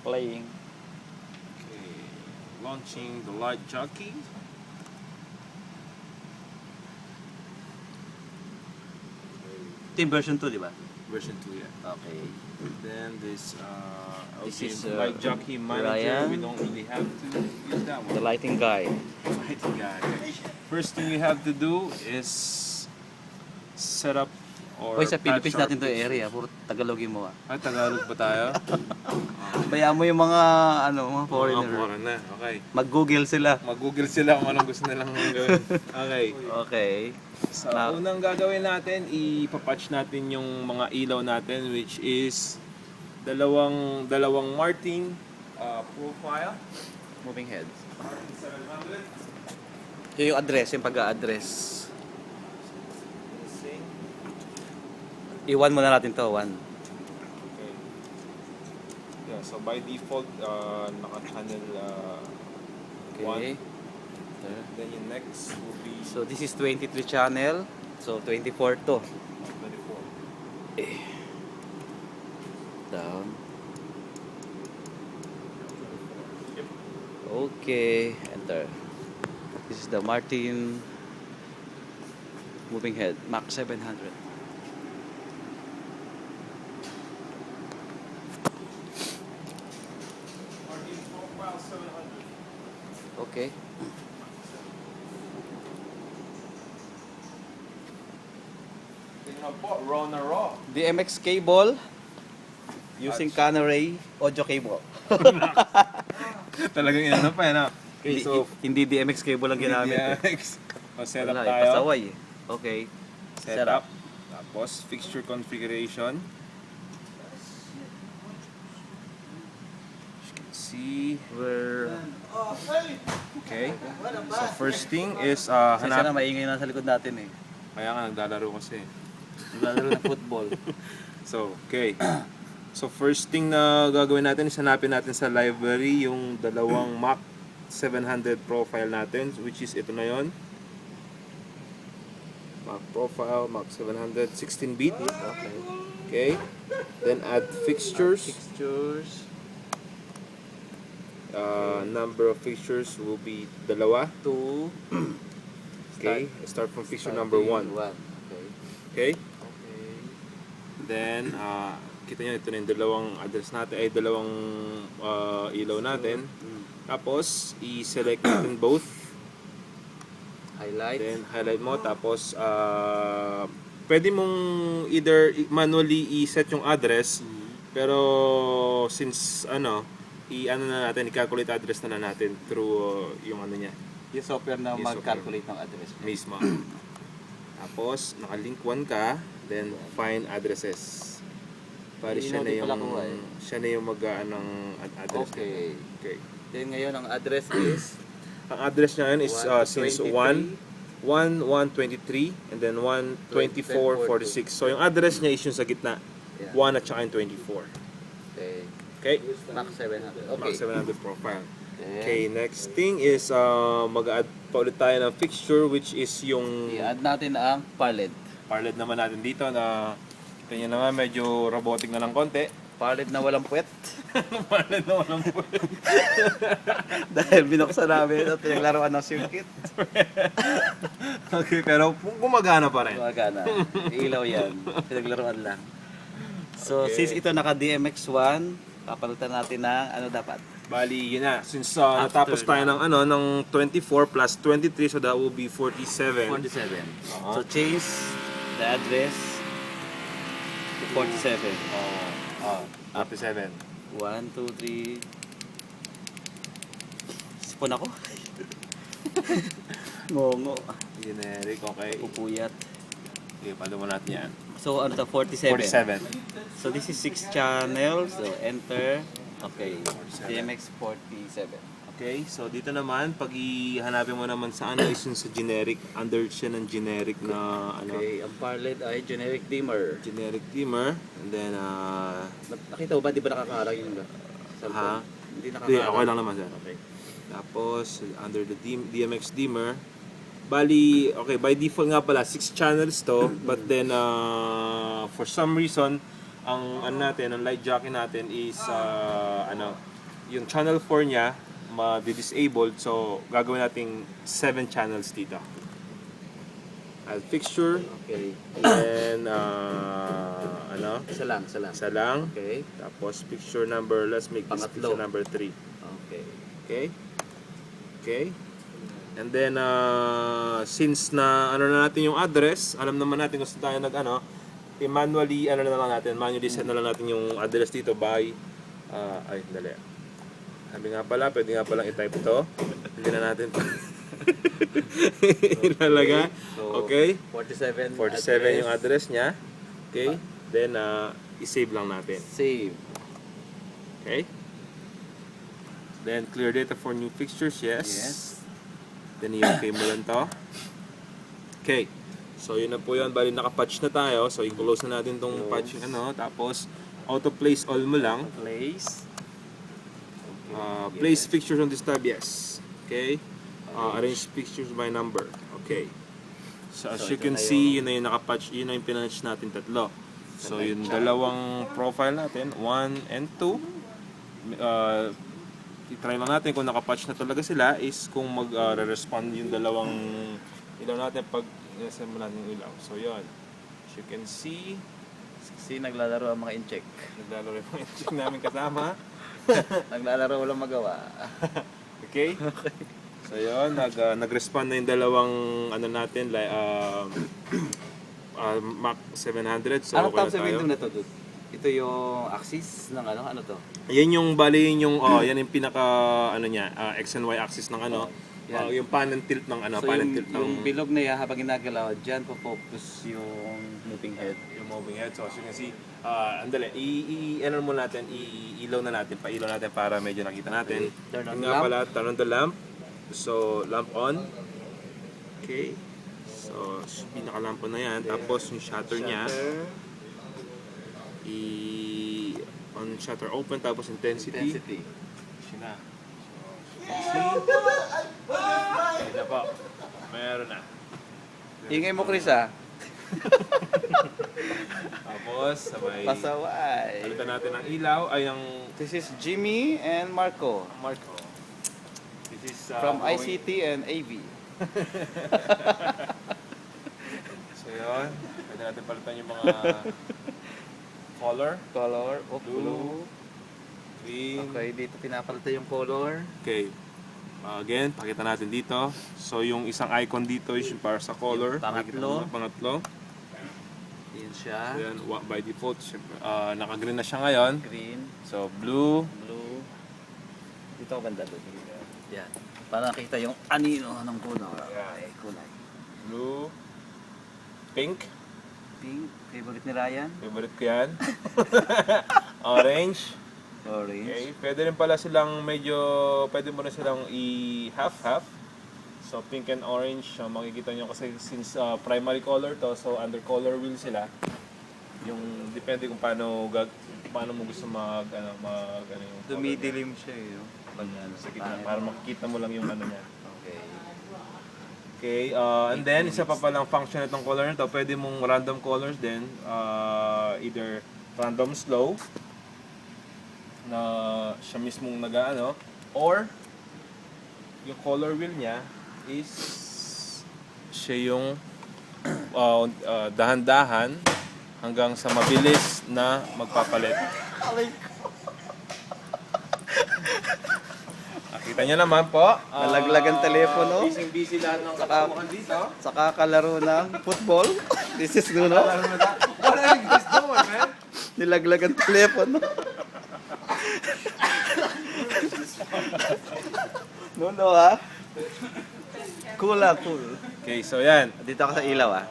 playing. Okay, launching the light jockey. Ito yung version 2, di ba? Version 2, yeah. Okay. Then this This LG is, light jockey manager. Ryan. We don't really have to use that The one. lighting guy. Lighting guy. First thing we have to do is set up or Oy, sa patch Philippines our natin to pictures. area. Puro Tagalogin mo ah. Ay, Tagalog ba tayo? Bayaan mo yung mga, mga foreigner. Foreigner. Okay. Mag-google sila. Mag-google sila kung anong gusto nilang gawin. Okay. Okay. So, unang gagawin natin, ipapatch natin yung mga ilaw natin, which is dalawang Martin profile. Moving heads. Martin 700. Yun yung address, yung pag-a-address. Iwan muna natin to, 1. Okay. Yeah, so by default, naka-channel 1. Okay. Then yung next will be So this is 23 channel. So 24 to. 24. Down. Yep. Okay, enter. This is the Martin moving head, Mach 700. Martin profile 700. Okay. Tingnan po, raw na raw. DMX cable using Canaray audio cable. Talagang ano pa yan, ha? Okay, so Hindi DMX cable ang ginamit. DMX. Set up Wala, tayo. pasaway eh. Okay. Set up. Tapos, fixture configuration. As you can see. We're Okay. So, first thing is, sana hanap. maingay na sa likod natin eh. Kaya nga, naglalaro kasi. Naglalaro ng football. So, okay. So, first thing na gagawin natin is hanapin natin sa library yung dalawang Mach 700 profile natin, which is ito na yon. Mach profile, Mach 700, 16-bit. Okay. Okay. Then add fixtures. Fixtures. Number of fixtures will be dalawa. 2. Okay. Start from fixture number 1. Okay. Okay. Okay. Then, kita nyo, ito na yung dalawang address natin, ay dalawang ilaw natin. Tapos, i-select natin both. Highlight. Then, highlight mo. Tapos, pwede mong either manually i-set yung address. Pero, since, i-ano na natin, i-calculate address na natin through yung ano niya. Yung software na Yung mag-calculate ng address. Mismo. Tapos, naka-link 1 ka, then find addresses. Para siya na Hindi yung pala kuha eh. siya na yung mag-aanong address. Okay. Okay. Then ngayon ang address is Ang address niya yun is since 123. 123 and then 12446. So yung address niya is yung sa gitna. Yeah. 1 at saka yung 24. Okay. Okay? Mach 700. Okay. Mach 700 profile. Then, Okay, next thing is mag-add pa ulit tayo ng fixture, which is yung i-add natin ang palette. parled naman natin dito na kita nyo naman medyo robotic na ng konti. Palette na walang puwet. Parled na walang pwede. Dahil binuksan namin at pinaglaruan ng circuit. Okay, pero gumagana pa rin. Gumagana. Ilaw yan. Pinaglaruan lang. So, Okay. since ito naka DMX1, papalitan natin ng ano dapat? Bali, yun na. Since After natapos tayo ng ng 24 plus 23, so that will be 47. 47. So, change the address to 47. 47. 1, 2, 3. Sipon ako. Ngongo. Generic, okay. Pupuyat. Okay, palo mo natin yan. So, ano to? 47. 47. So, this is 6 channels. So, enter. Okay. 47. DMX 47. Okay, so dito naman, pag ihanapin mo naman sa is yung sa generic, under siya ng generic na Okay. Ang parled ay generic dimmer. generic dimmer. And then, Nakita mo ba? Di ba nakakaharang yung ha? cellphone? Hindi Hindi, nakakaharang. okay lang naman sir. Okay. Tapos, under the DMX dimmer, bali, okay, by default nga pala, 6 channels to, but then, for some reason, ang light jockey natin is, yung channel 4 niya ma-disabled, so gagawin nating 7 channels dito. Add fixture, Okay. and Isa lang, isa lang. isa lang. Okay. Tapos fixture number, let's make this Pangatlo. fixture number 3. Okay. Okay? Okay? And then, since na na natin yung address, alam naman natin kung saan tayo manually manually set na lang natin yung address dito by, dali. Sabi nga pala, pwede nga palang i-type ito. Hindi na natin ilalaga. So, Okay? 47. 47 yung address niya. Okay? Then, i-save lang natin. Save. Okay? Then, clear data for new fixtures, yes. Yes. Then, i-okay mo lang to. Okay. So, yun na po yun. Bali, naka-patch na tayo. So, i-close na natin tong patch, Tapos, auto-place all mo lang. Place. Place fixtures on this tab, yes. Okay. Arrange fixtures by number. Okay. So, as So, you ito can na see, yun na yung naka-patch. Yun na yung pinatch natin tatlo. So, yung dalawang profile natin, 1 and 2. I-try lang natin kung nakapatch na talaga sila is kung mag-respond yung dalawang ilaw natin pag i-assemble natin yung ilaw. So yun, as you can see, Si naglalaro ang mga incheck. naglalaro yung mga check namin kasama. Naglalaro walang magawa. Okay? So yun, nag-respond na yung dalawang natin, like, Mac 700. So Ano okay tawag sa na tayo. window na to, dude? Ito yung axis ng ano to? Yan yung bali yung yan yung pinaka X and Y axis ng Yan. yung pan and tilt ng So pan and tilt ng yung bilog na yan habang ginagalaw, dyan po focus yung moving head. yung moving head. So as you can see, andali, mo natin, ilaw na natin, pailaw natin para medyo nakita natin. Turn on Yun the nga lamp. pala, turn on the lamp. So, lamp on. Okay. So, pinaka-lamp on na yan. Tapos yung shutter niya, on shutter open, tapos intensity. Siya na. Yun na po. Meron na. Ingay mo, Chris, ah. Tapos, sabay, Pasaway. palitan natin ang ilaw, ay ang This is Jimmy and Marco Marco. This is from going- ICT and AV. So yun, pwede natin palitan yung mga color, Color, blue, green. Okay, dito pinapalitan yung color. Okay. Again, pakita natin dito. So yung isang icon dito is yung para sa color. Yung pangatlo. Makikita mo, pangatlo. Yan siya. So yan, by default, syempre, naka-green na siya ngayon. Green, So blue, blue. Dito ako banda doon. Yan. Para nakita yung anino ng color. Okay, kulay. blue, pink. Pink, favorite ni Ryan. Favorite ko yan. Orange. Orange. Okay, pwede rin pala silang pwede mo na silang i-half-half. So, pink and orange, makikita nyo kasi since primary color to, so under color wheel sila. Yung, depende kung paano mo gusto yung Dumidilim siya eh. No? Pag ano, sa gitna, para makikita mo lang yung niya. Okay. Okay, and then, isa pa palang function itong color na to, pwede mong random colors din, either random slow, na siya mismong or yung color wheel niya is siya yung dahan-dahan hanggang sa mabilis na magpapalit. Nakita niyo naman po. Nalaglag ang telepono. Busy lahat ng katamukan dito. Sa kakalaro ng football. This is Nuno. What are you guys doing, man? Nilaglag ang telepono. Nuno, ha? Cool, ah, cool. Okay, so yan. Dito ako sa ilaw, ah.